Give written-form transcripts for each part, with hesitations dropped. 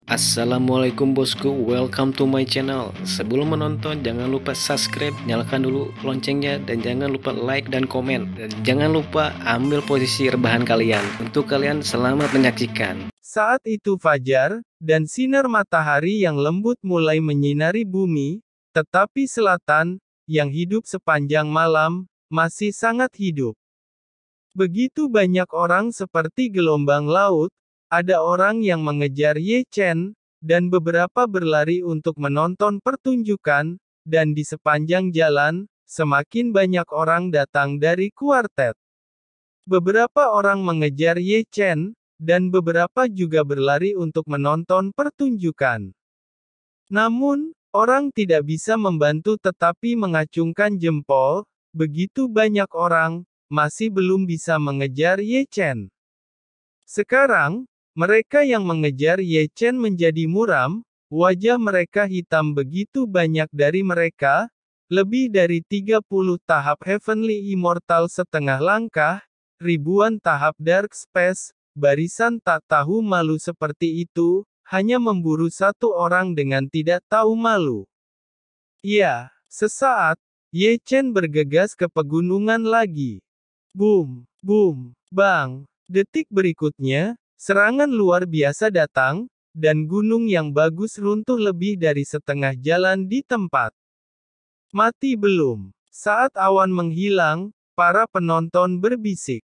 Assalamualaikum bosku, welcome to my channel. Sebelum menonton jangan lupa subscribe, nyalakan dulu loncengnya, dan jangan lupa like dan komen. Dan jangan lupa ambil posisi rebahan kalian. Untuk kalian selamat menyaksikan. Saat itu fajar, dan sinar matahari yang lembut mulai menyinari bumi, tetapi selatan, yang hidup sepanjang malam, masih sangat hidup. Begitu banyak orang seperti gelombang laut, ada orang yang mengejar Ye Chen, dan beberapa berlari untuk menonton pertunjukan, dan di sepanjang jalan, semakin banyak orang datang dari kuartet. Beberapa orang mengejar Ye Chen, dan beberapa juga berlari untuk menonton pertunjukan. Namun, orang tidak bisa membantu tetapi mengacungkan jempol, begitu banyak orang, masih belum bisa mengejar Ye Chen. Sekarang, mereka yang mengejar Ye Chen menjadi muram, wajah mereka hitam begitu banyak dari mereka, lebih dari 30 tahap Heavenly Immortal setengah langkah, ribuan tahap Dark Space, barisan tak tahu malu seperti itu, hanya memburu satu orang dengan tidak tahu malu. Ya, sesaat, Ye Chen bergegas ke pegunungan lagi. Boom, boom, bang. Detik berikutnya, serangan luar biasa datang, dan gunung yang bagus runtuh lebih dari setengah jalan di tempat. Mati belum. Saat awan menghilang, para penonton berbisik.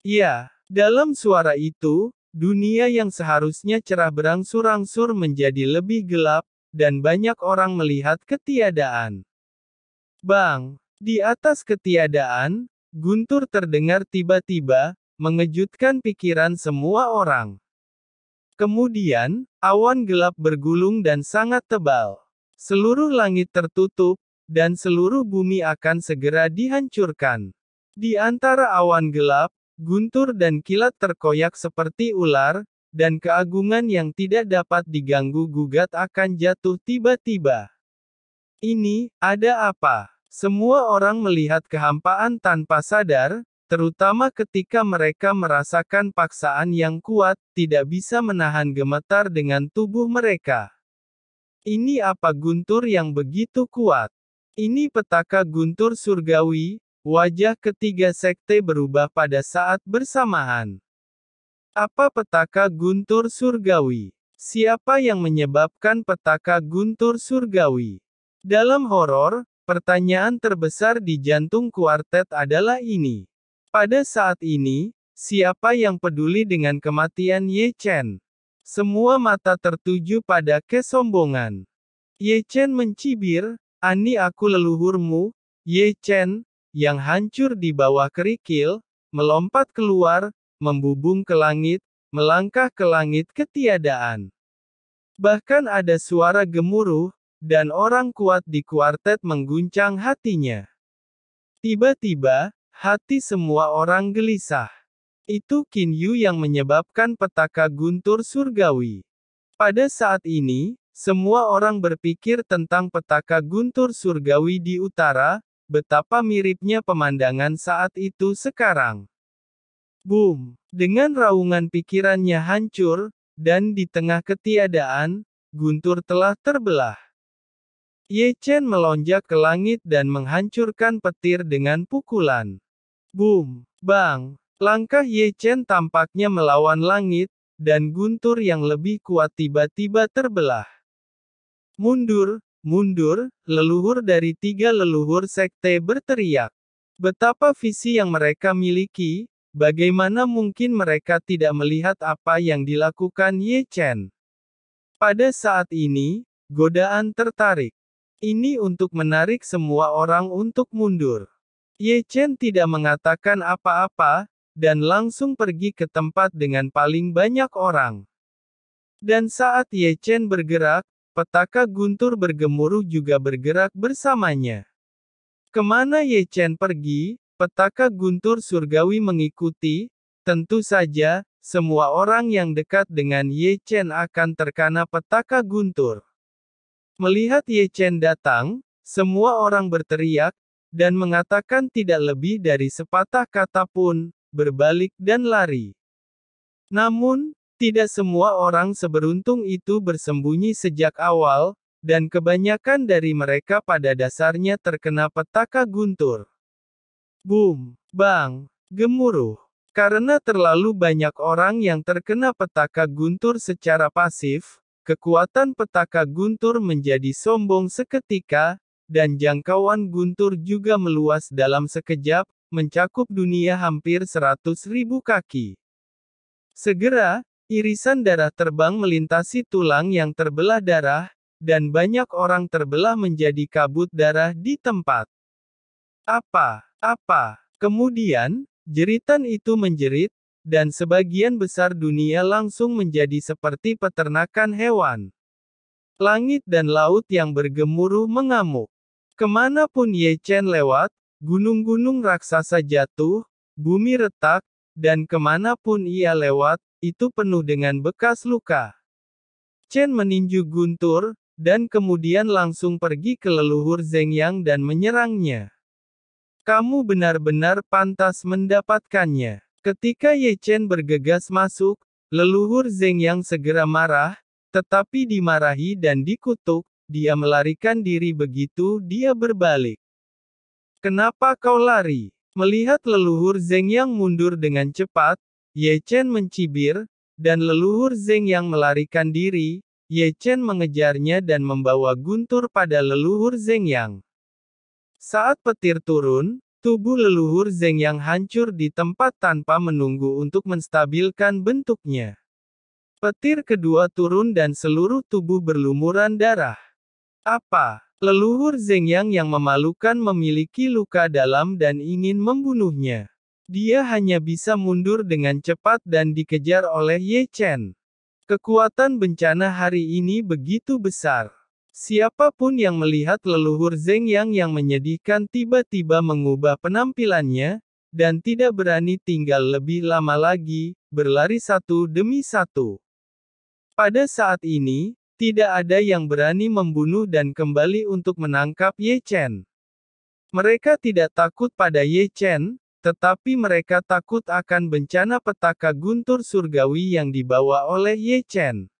Ya, dalam suara itu, dunia yang seharusnya cerah berangsur-angsur menjadi lebih gelap, dan banyak orang melihat ketiadaan. Bang, di atas ketiadaan, guntur terdengar tiba-tiba, mengejutkan pikiran semua orang. Kemudian, awan gelap bergulung dan sangat tebal. Seluruh langit tertutup, dan seluruh bumi akan segera dihancurkan. Di antara awan gelap, guntur dan kilat terkoyak seperti ular, dan keagungan yang tidak dapat diganggu-gugat akan jatuh tiba-tiba. Ini, ada apa? Semua orang melihat kehampaan tanpa sadar, terutama ketika mereka merasakan paksaan yang kuat, tidak bisa menahan gemetar dengan tubuh mereka. Ini apa guntur yang begitu kuat? Ini petaka guntur surgawi, wajah ketiga sekte berubah pada saat bersamaan. Apa petaka guntur surgawi? Siapa yang menyebabkan petaka guntur surgawi? Dalam horor, pertanyaan terbesar di jantung kuartet adalah ini. Pada saat ini, siapa yang peduli dengan kematian Ye Chen? Semua mata tertuju pada kesombongan. Ye Chen mencibir, "Ani aku leluhurmu, Ye Chen, yang hancur di bawah kerikil, melompat keluar, membubung ke langit, melangkah ke langit ketiadaan." Bahkan ada suara gemuruh, dan orang kuat di kuartet mengguncang hatinya. Tiba-tiba, hati semua orang gelisah. Itu Qin Yu yang menyebabkan petaka guntur surgawi. Pada saat ini, semua orang berpikir tentang petaka guntur surgawi di utara, betapa miripnya pemandangan saat itu sekarang. Boom! Dengan raungan pikirannya hancur, dan di tengah ketiadaan, guntur telah terbelah. Ye Chen melonjak ke langit dan menghancurkan petir dengan pukulan. Boom! Bang! Langkah Ye Chen tampaknya melawan langit, dan guntur yang lebih kuat tiba-tiba terbelah. Mundur, mundur, leluhur dari tiga leluhur sekte berteriak. Betapa visi yang mereka miliki, bagaimana mungkin mereka tidak melihat apa yang dilakukan Ye Chen? Pada saat ini, godaan tertarik. Ini untuk menarik semua orang untuk mundur. Ye Chen tidak mengatakan apa-apa, dan langsung pergi ke tempat dengan paling banyak orang. Dan saat Ye Chen bergerak, petaka guntur bergemuruh juga bergerak bersamanya. Kemana Ye Chen pergi, petaka guntur surgawi mengikuti, tentu saja, semua orang yang dekat dengan Ye Chen akan terkena petaka guntur. Melihat Ye Chen datang, semua orang berteriak, dan mengatakan tidak lebih dari sepatah kata pun, berbalik dan lari. Namun, Tidak semua orang seberuntung itu bersembunyi sejak awal, dan kebanyakan dari mereka pada dasarnya terkena petaka guntur. Boom, bang, gemuruh. Karena terlalu banyak orang yang terkena petaka guntur secara pasif, kekuatan petaka guntur menjadi sombong seketika, dan jangkauan guntur juga meluas dalam sekejap, mencakup dunia hampir 100.000 kaki. Segera, irisan darah terbang melintasi tulang yang terbelah darah, dan banyak orang terbelah menjadi kabut darah di tempat. Apa? Kemudian, jeritan itu menjerit, dan sebagian besar dunia langsung menjadi seperti peternakan hewan. Langit dan laut yang bergemuruh mengamuk. Kemanapun Ye Chen lewat, gunung-gunung raksasa jatuh, bumi retak, dan kemanapun ia lewat, itu penuh dengan bekas luka. Chen meninju guntur, dan kemudian langsung pergi ke leluhur Zhengyang dan menyerangnya. Kamu benar-benar pantas mendapatkannya. Ketika Ye Chen bergegas masuk, leluhur Zhengyang segera marah, tetapi dimarahi dan dikutuk, dia melarikan diri begitu dia berbalik. Kenapa kau lari? Melihat leluhur Zhengyang mundur dengan cepat, Ye Chen mencibir, dan leluhur Zhengyang melarikan diri, Ye Chen mengejarnya dan membawa guntur pada leluhur Zhengyang. Saat petir turun, tubuh leluhur Zhengyang hancur di tempat tanpa menunggu untuk menstabilkan bentuknya. Petir kedua turun dan seluruh tubuh berlumuran darah. Apa? Leluhur Zhengyang yang memalukan memiliki luka dalam dan ingin membunuhnya. Dia hanya bisa mundur dengan cepat dan dikejar oleh Ye Chen. Kekuatan bencana hari ini begitu besar. Siapapun yang melihat leluhur Zhengyang yang menyedihkan tiba-tiba mengubah penampilannya, dan tidak berani tinggal lebih lama lagi, berlari satu demi satu. Pada saat ini, tidak ada yang berani membunuh dan kembali untuk menangkap Ye Chen. Mereka tidak takut pada Ye Chen, tetapi mereka takut akan bencana petaka guntur surgawi yang dibawa oleh Ye Chen.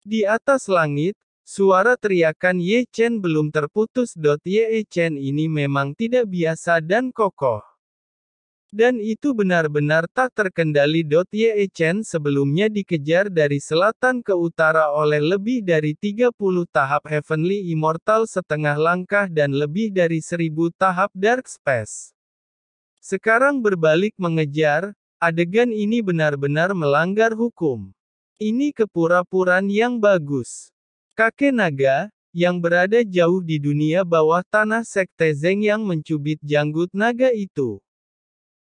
Di atas langit, suara teriakan Ye Chen belum terputus. Ye Chen ini memang tidak biasa dan kokoh. Dan itu benar-benar tak terkendali. Ye Chen sebelumnya dikejar dari selatan ke utara oleh lebih dari 30 tahap Heavenly Immortal setengah langkah dan lebih dari 1000 tahap Dark Space. Sekarang berbalik mengejar, adegan ini benar-benar melanggar hukum. Ini kepura-puraan yang bagus. Kakek naga, yang berada jauh di dunia bawah tanah sekte Zhengyang mencubit janggut naga itu.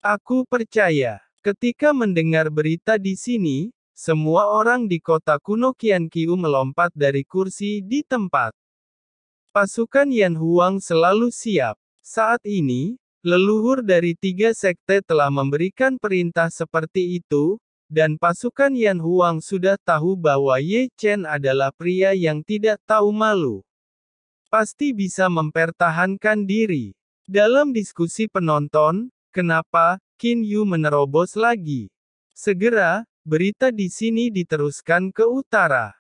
Aku percaya, ketika mendengar berita di sini, semua orang di kota kuno Qianqiu melompat dari kursi di tempat. Pasukan Yan Huang selalu siap. Saat ini, leluhur dari 3 sekte telah memberikan perintah seperti itu, dan pasukan Yan Huang sudah tahu bahwa Ye Chen adalah pria yang tidak tahu malu. Pasti bisa mempertahankan diri. Dalam diskusi penonton, kenapa Qin Yu menerobos lagi? Segera, berita di sini diteruskan ke utara.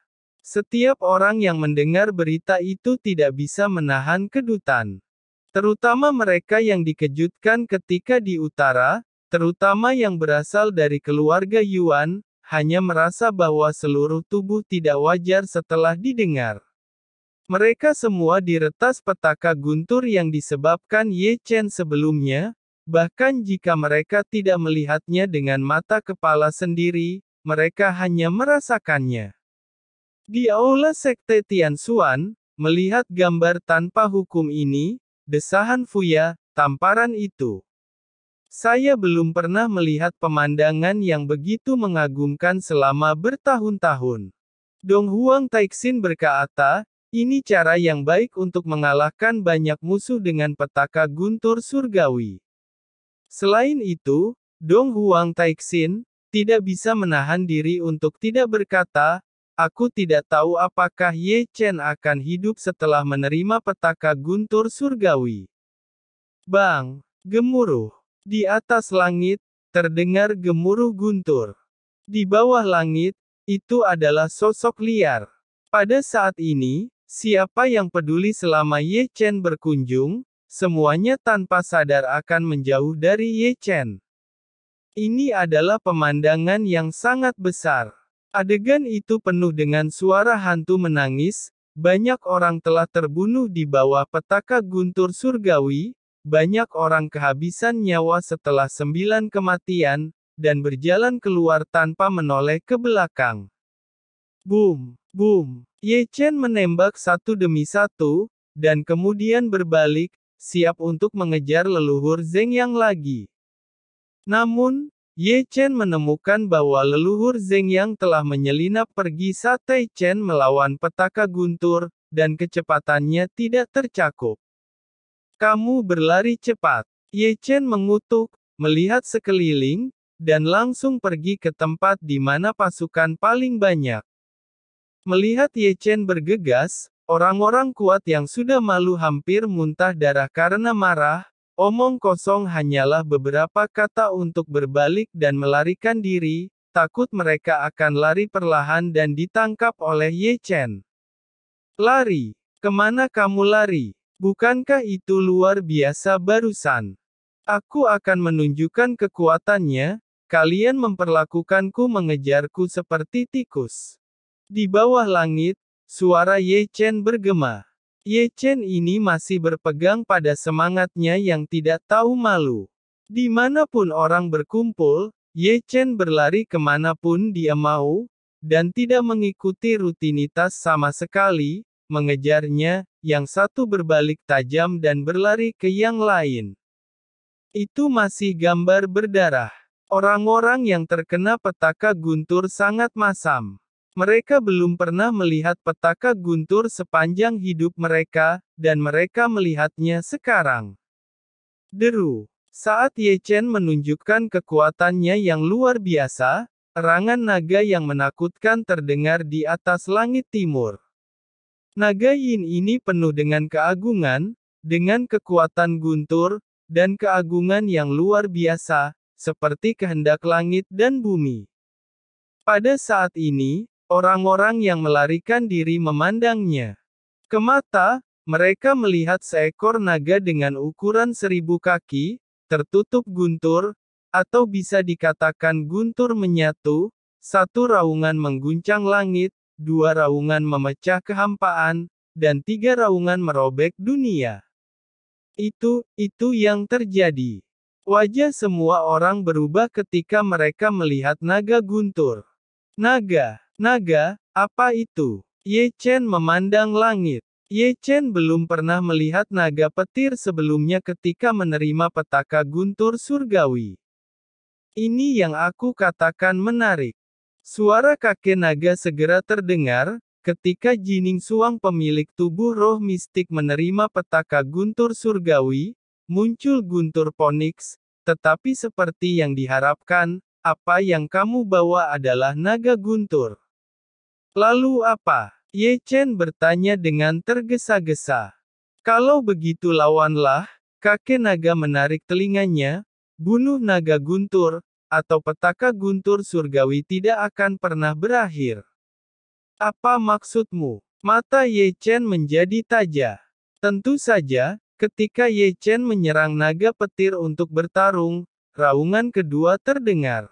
Setiap orang yang mendengar berita itu tidak bisa menahan kedutan. Terutama mereka yang dikejutkan ketika di utara, terutama yang berasal dari keluarga Yuan, hanya merasa bahwa seluruh tubuh tidak wajar setelah didengar. Mereka semua diretas petaka guntur yang disebabkan Ye Chen sebelumnya, bahkan jika mereka tidak melihatnya dengan mata kepala sendiri, mereka hanya merasakannya. Di aula sekte Tianxuan, melihat gambar tanpa hukum ini, desahan Fuya, tamparan itu. Saya belum pernah melihat pemandangan yang begitu mengagumkan selama bertahun-tahun. Dong Huang Taixin berkata, ini cara yang baik untuk mengalahkan banyak musuh dengan petaka guntur surgawi. Selain itu, Dong Huang Taixin tidak bisa menahan diri untuk tidak berkata, aku tidak tahu apakah Ye Chen akan hidup setelah menerima petaka guntur surgawi. Bang! Gemuruh. Di atas langit, terdengar gemuruh guntur. Di bawah langit, Itu adalah sosok liar. Pada saat ini, siapa yang peduli selama Ye Chen berkunjung, semuanya tanpa sadar akan menjauh dari Ye Chen. Ini adalah pemandangan yang sangat besar. Adegan itu penuh dengan suara hantu menangis, banyak orang telah terbunuh di bawah petaka guntur surgawi, banyak orang kehabisan nyawa setelah 9 kematian, dan berjalan keluar tanpa menoleh ke belakang. Boom, boom. Ye Chen menembak satu demi satu, dan kemudian berbalik, siap untuk mengejar leluhur Zheng Yang lagi. Namun, Ye Chen menemukan bahwa leluhur Zheng Yang telah menyelinap pergi saat Tai Chen melawan petaka guntur, dan kecepatannya tidak tercakup. Kamu berlari cepat. Ye Chen mengutuk, melihat sekeliling, dan langsung pergi ke tempat di mana pasukan paling banyak. Melihat Ye Chen bergegas, orang-orang kuat yang sudah malu hampir muntah darah karena marah, omong kosong hanyalah beberapa kata untuk berbalik dan melarikan diri, takut mereka akan lari perlahan dan ditangkap oleh Ye Chen. Lari? Kemana kamu lari? Bukankah itu luar biasa barusan? Aku akan menunjukkan kekuatannya, kalian memperlakukanku mengejarku seperti tikus. Di bawah langit, suara Ye Chen bergema. Ye Chen ini masih berpegang pada semangatnya yang tidak tahu malu. Dimanapun orang berkumpul, Ye Chen berlari kemanapun dia mau, dan tidak mengikuti rutinitas sama sekali, mengejarnya, yang satu berbalik tajam dan berlari ke yang lain. Itu masih gambar berdarah. Orang-orang yang terkena petaka guntur sangat masam. Mereka belum pernah melihat petaka guntur sepanjang hidup mereka, dan mereka melihatnya sekarang. Deru. Saat Ye Chen menunjukkan kekuatannya yang luar biasa, erangan naga yang menakutkan terdengar di atas langit timur. Naga Yin ini penuh dengan keagungan, dengan kekuatan guntur, dan keagungan yang luar biasa, seperti kehendak langit dan bumi. Pada saat ini, orang-orang yang melarikan diri memandangnya. Ke mata, mereka melihat seekor naga dengan ukuran 1000 kaki, tertutup guntur, atau bisa dikatakan guntur menyatu, satu raungan mengguncang langit, dua raungan memecah kehampaan, dan tiga raungan merobek dunia. Itu yang terjadi. Wajah semua orang berubah ketika mereka melihat naga guntur. Naga, apa itu? Ye Chen memandang langit. Ye Chen belum pernah melihat naga petir sebelumnya ketika menerima petaka guntur surgawi. Ini yang aku katakan menarik. Suara kakek naga segera terdengar, ketika Jining Suang pemilik tubuh roh mistik menerima petaka guntur surgawi, muncul guntur Phoenix, tetapi seperti yang diharapkan, apa yang kamu bawa adalah naga guntur. Lalu apa? Ye Chen bertanya dengan tergesa-gesa. Kalau begitu lawanlah, kakek naga menarik telinganya, bunuh naga guntur, atau petaka guntur surgawi tidak akan pernah berakhir. Apa maksudmu? Mata Ye Chen menjadi tajam. Tentu saja, ketika Ye Chen menyerang naga petir untuk bertarung, raungan kedua terdengar.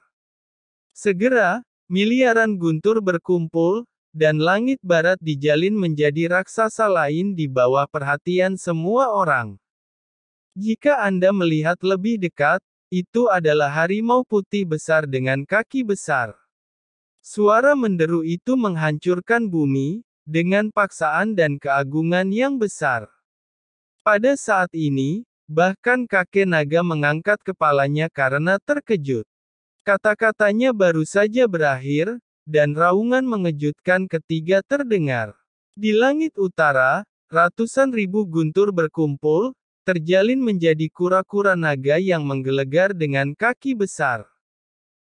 Segera, miliaran guntur berkumpul, dan langit barat dijalin menjadi raksasa lain di bawah perhatian semua orang. Jika Anda melihat lebih dekat, itu adalah harimau putih besar dengan kaki besar. Suara menderu itu menghancurkan bumi, dengan paksaan dan keagungan yang besar. Pada saat ini, bahkan kakek naga mengangkat kepalanya karena terkejut. Kata-katanya baru saja berakhir, dan raungan mengejutkan ketiga terdengar. Di langit utara, ratusan ribu guntur berkumpul, terjalin menjadi kura-kura naga yang menggelegar dengan kaki besar.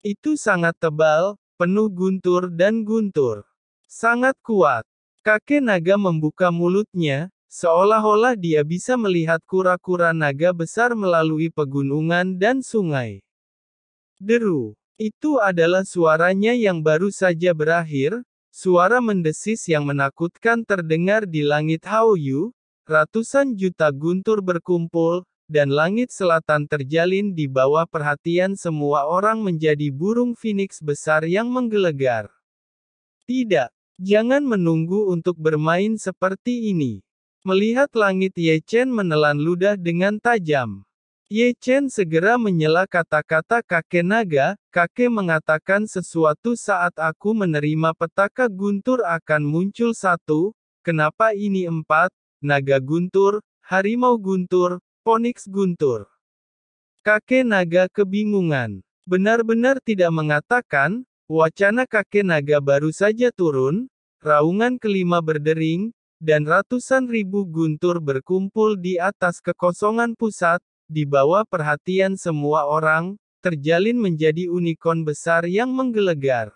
Itu sangat tebal, penuh guntur dan guntur. Sangat kuat. Kakek naga membuka mulutnya, seolah-olah dia bisa melihat kura-kura naga besar melalui pegunungan dan sungai. Deru. Itu adalah suaranya yang baru saja berakhir, suara mendesis yang menakutkan terdengar di langit Haoyu, ratusan juta guntur berkumpul, dan langit selatan terjalin di bawah perhatian semua orang menjadi burung phoenix besar yang menggelegar. Tidak, jangan menunggu untuk bermain seperti ini. Melihat langit Ye Chen menelan ludah dengan tajam. Ye Chen segera menyela kata-kata kakek naga, kakek mengatakan sesuatu saat aku menerima petaka guntur akan muncul satu, kenapa ini 4, naga guntur, harimau guntur, phoenix guntur. Kakek naga kebingungan. Benar-benar tidak mengatakan, wacana kakek naga baru saja turun, raungan kelima berdering, dan ratusan ribu guntur berkumpul di atas kekosongan pusat, di bawah perhatian semua orang, terjalin menjadi unicorn besar yang menggelegar.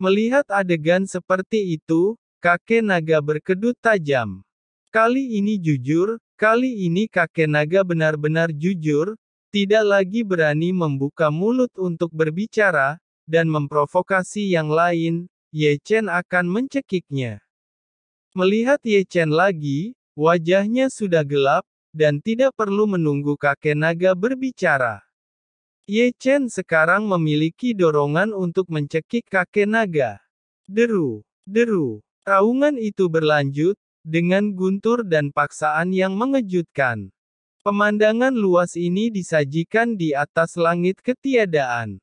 Melihat adegan seperti itu, kakek naga berkedut tajam. Kali ini jujur, kali ini kakek naga benar-benar jujur, tidak lagi berani membuka mulut untuk berbicara, dan memprovokasi yang lain, Ye Chen akan mencekiknya. Melihat Ye Chen lagi, wajahnya sudah gelap, dan tidak perlu menunggu kakek naga berbicara. Ye Chen sekarang memiliki dorongan untuk mencekik kakek naga. Deru, deru. Raungan itu berlanjut, dengan guntur dan paksaan yang mengejutkan. Pemandangan luas ini disajikan di atas langit ketiadaan.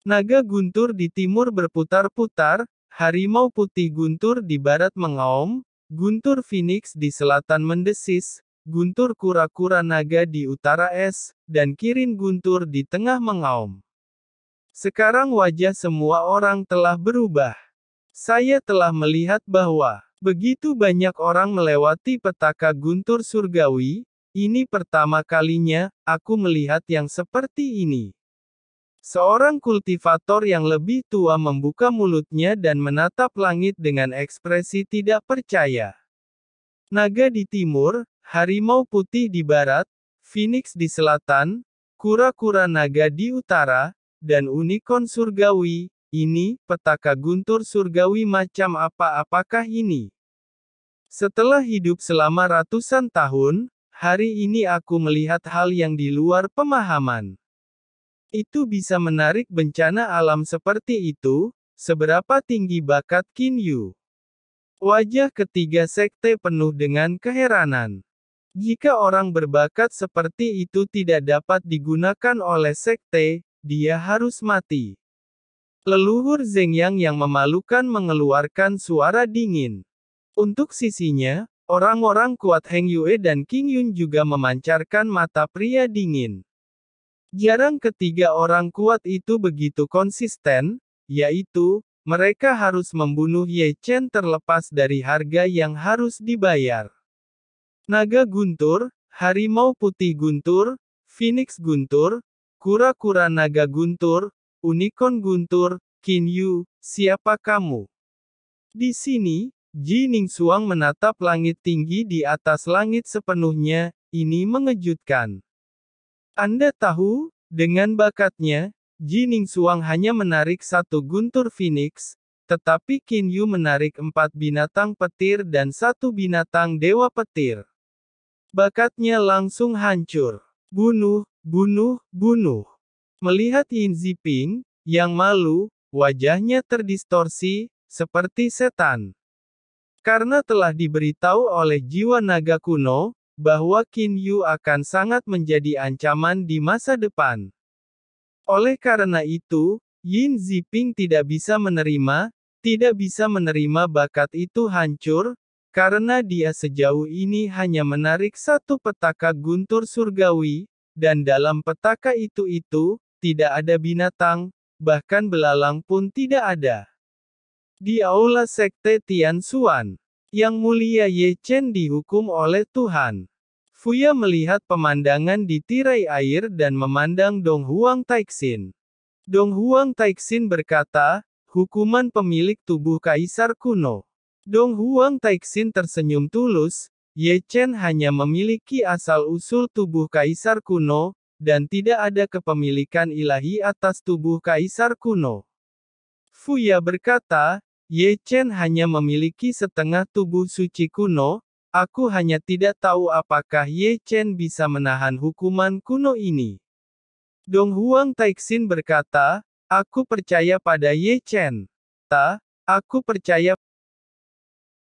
Naga guntur di timur berputar-putar, harimau putih guntur di barat mengaum, guntur phoenix di selatan mendesis, guntur kura-kura naga di utara es, dan kirin guntur di tengah mengaum. Sekarang wajah semua orang telah berubah. Saya telah melihat bahwa, begitu banyak orang melewati petaka guntur surgawi, ini pertama kalinya, aku melihat yang seperti ini. Seorang kultivator yang lebih tua membuka mulutnya dan menatap langit dengan ekspresi tidak percaya. Naga di timur, harimau putih di barat, phoenix di selatan, kura-kura naga di utara, dan unicorn surgawi, ini, petaka guntur surgawi macam apakah ini? Setelah hidup selama ratusan tahun, hari ini aku melihat hal yang di luar pemahaman. Itu bisa menarik bencana alam seperti itu, seberapa tinggi bakat Qin Yu? Wajah ketiga sekte penuh dengan keheranan. Jika orang berbakat seperti itu tidak dapat digunakan oleh sekte, dia harus mati. Leluhur Zhengyang yang memalukan mengeluarkan suara dingin. Untuk sisinya, orang-orang kuat Heng Yue dan Qing Yun juga memancarkan mata pria dingin. Jarang ketiga orang kuat itu begitu konsisten, yaitu, mereka harus membunuh Ye Chen terlepas dari harga yang harus dibayar. Naga guntur, harimau putih guntur, phoenix guntur, kura-kura naga guntur, unicorn guntur, Qin Yu, siapa kamu? Di sini, Ji Ningsuang menatap langit tinggi di atas langit sepenuhnya, ini mengejutkan. Anda tahu, dengan bakatnya, Ji Ningsuang hanya menarik satu guntur phoenix, tetapi Qin Yu menarik 4 binatang petir dan 1 binatang dewa petir. Bakatnya langsung hancur. Bunuh, bunuh, bunuh. Melihat Yin Ziping, yang malu, wajahnya terdistorsi, seperti setan. Karena telah diberitahu oleh jiwa naga kuno, bahwa Qin Yu akan sangat menjadi ancaman di masa depan. Oleh karena itu, Yin Ziping tidak bisa menerima bakat itu hancur, karena dia sejauh ini hanya menarik satu petaka guntur surgawi, dan dalam petaka itu tidak ada binatang, bahkan belalang pun tidak ada. Di aula sekte Tianxuan, Yang Mulia Ye Chen dihukum oleh Tuhan. Fuya melihat pemandangan di tirai air dan memandang Dong Huang Taixin. Dong Huang Taixin berkata, hukuman pemilik tubuh kaisar kuno. Dong Huang Taixin tersenyum tulus, Ye Chen hanya memiliki asal-usul tubuh kaisar kuno, dan tidak ada kepemilikan ilahi atas tubuh kaisar kuno. Fuya berkata, Ye Chen hanya memiliki setengah tubuh suci kuno, aku hanya tidak tahu apakah Ye Chen bisa menahan hukuman kuno ini. Dong Huang Taixin berkata, aku percaya pada Ye Chen. Aku percaya